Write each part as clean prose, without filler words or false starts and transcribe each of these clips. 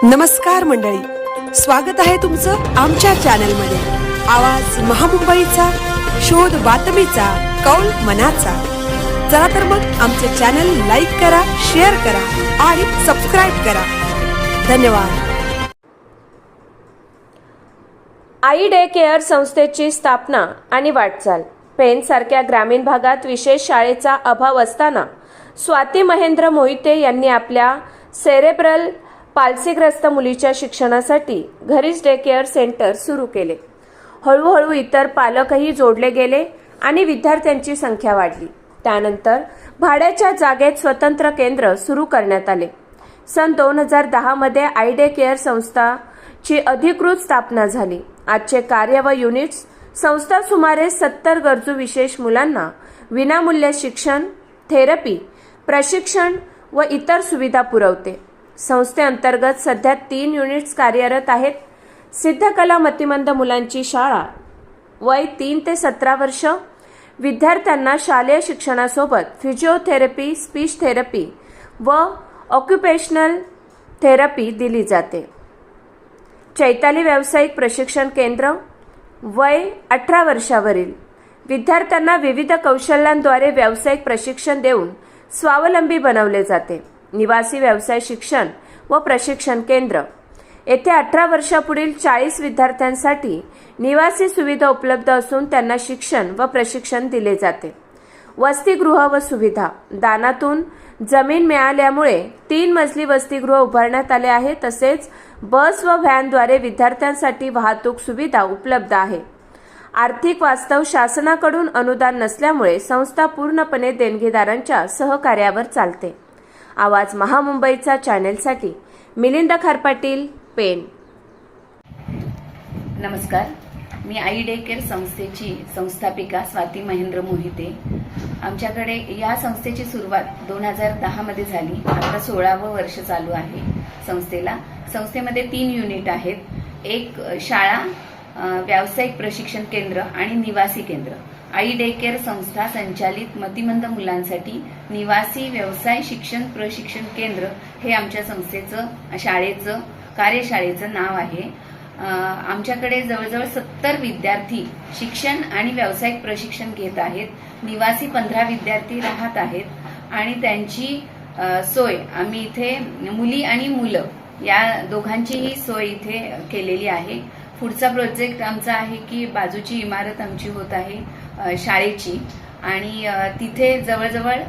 नमस्कार मंडळी, स्वागत आहे तुमचं आमच्या चॅनलमध्ये। आवाज महामुंबईचा, शोध बातमीचा, कौल मनाचा। चला तर मग आमचे चॅनल लाईक करा, शेअर करा आणि सबस्क्राइब करा। धन्यवाद। आई डे केअर संस्थेची स्थापना आणि वाटचाल। पेण सारख्या ग्रामीण भागात विशेष शाळेचा अभाव असताना स्वाती महेंद्र मोहिते यांनी आपल्या सेरेब्रल पाल्सीग्रस्त मुलीच्या शिक्षणासाठी घरीच डे केअर सेंटर सुरू केले। हळूहळू इतर पालकही जोडले गेले आणि विद्यार्थ्यांची संख्या वाढली। त्यानंतर भाड्याच्या जागेत स्वतंत्र केंद्र सुरू करण्यात आले। सन 2010 मध्ये आई डे केअर संस्थाची अधिकृत स्थापना झाली। आजचे कार्य व युनिट्स संस्था सुमारे 70 गरजू विशेष मुलांना विनामूल्य शिक्षण, थेरपी, प्रशिक्षण व इतर सुविधा पुरवते। संस्थेअंतर्गत सध्या 3 युनिट्स कार्यरत आहेत। सिद्धकला मतिमंद मुलांची शाळा, वय 3 ते 17 वर्ष, विद्यार्थ्यांना शालेय शिक्षणासोबत फिजिओथेरपी, स्पीच थेरपी व ऑक्युपेशनल थेरपी दिली जाते। चैताली व्यावसायिक प्रशिक्षण केंद्र, वय 18 वर्षावरील विद्यार्थ्यांना विविध कौशल्यांद्वारे व्यावसायिक प्रशिक्षण देऊन स्वावलंबी बनवले जाते। निवासी व्यवसाय शिक्षण व प्रशिक्षण केंद्र, येथे 18 वर्षापुढील 40 विद्यार्थ्यांसाठी निवासी सुविधा उपलब्ध असून त्यांना शिक्षण व प्रशिक्षण दिले जाते। वसतिगृह व सुविधा, दानातून जमीन मिळाल्यामुळे 3 मजली वसतिगृह उभारण्यात आले आहे। तसेच बस व व्हॅनद्वारे विद्यार्थ्यांसाठी वाहतूक सुविधा उपलब्ध आहे। आर्थिक वास्तव शासनाकडून अनुदान नसल्यामुळे संस्था पूर्णपणे देणगीदारांच्या सहकार्यावर चालते। आवाज महामुंबईचा चॅनेलसाठी मिलिंद खारपाटील, पेण। नमस्कार, मी आई डे केअर संस्थेची संस्थापिका स्वाती महेंद्र मोहिते। आमच्याकडे या संस्थेची सुरुवात 2010 मध्ये झाली। आता 16वं वर्ष चालू आहे संस्थेला। संस्थेमध्ये 3 युनिट आहेत, एक शाळा, व्यावसायिक प्रशिक्षण केंद्र आणि निवासी केंद्र। आई डे केअर संस्था संचालित मतिमंद मुलांसाठी निवासी व्यवसाय शिक्षण प्रशिक्षण केंद्र हे आमच्या संस्थेचं, शाळेचं, कार्यशाळेचं नाव आहे। आमच्याकडे जवळजवळ 70 विद्यार्थी शिक्षण आणि व्यावसायिक प्रशिक्षण घेत आहेत। निवासी 15 विद्यार्थी राहत आहेत आणि त्यांची सोय आम्ही इथे मुली आणि मुलं या दोघांचीही सोय इथे केलेली आहे। पुढचा प्रोजेक्ट आमचा आहे की बाजूची इमारत आमची होत आहे शाळेची, आणि तिथे जवळजवळ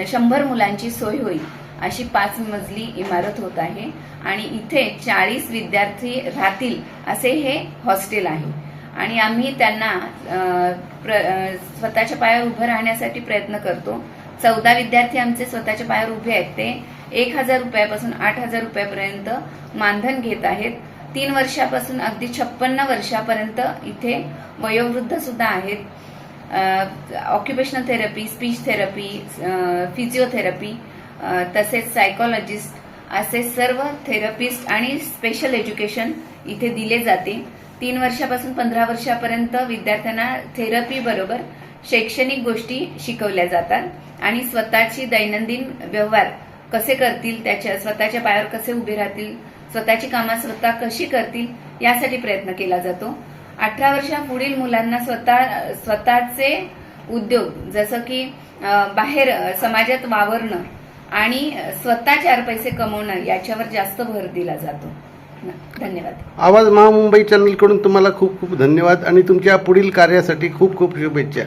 100 मुलांची सोय होईल अशी 5 मजली इमारत होत आहे आणि इथे 40 विद्यार्थी राहतील असे हे हॉस्टेल आहे। आणि आम्ही त्यांना स्वतःच्या पायावर उभं राहण्यासाठी प्रयत्न करतो। 14 विद्यार्थी आमचे स्वतःच्या पायावर उभे आहेत। ते 1000 रुपयापासून 8000 रुपयापर्यंत मानधन घेत आहेत। 3 वर्षापासून अगदी 56 वर्षापर्यंत इथे वयोवृद्ध सुद्धा आहेत। Occupational therapy, speech therapy, physiotherapy, तसेच सायकोलॉजिस्ट असे सर्व थेरपिस्ट आणि स्पेशल एज्युकेशन इथे दिले जाते। 3 वर्षापासून 15 वर्षापर्यंत विद्यार्थ्यांना थेरपी बरोबर शैक्षणिक गोष्टी शिकवल्या जातात आणि स्वतःची दैनंदिन व्यवहार कसे करतील, त्याच्या स्वतःच्या पायावर कसे उभे राहतील, स्वतःची कामं स्वतः कशी करतील यासाठी प्रयत्न केला जातो। 18 वर्षापुढील मुलांना स्वतःचे उद्योग, जसं की बाहेर समाजात वावरणं आणि स्वतः 4 पैसे कमवणं याच्यावर जास्त भर दिला जातो। धन्यवाद। आवाज महामुंबई चॅनलकडून तुम्हाला खूप खूप धन्यवाद आणि तुमच्या पुढील कार्यासाठी खूप खूप शुभेच्छा।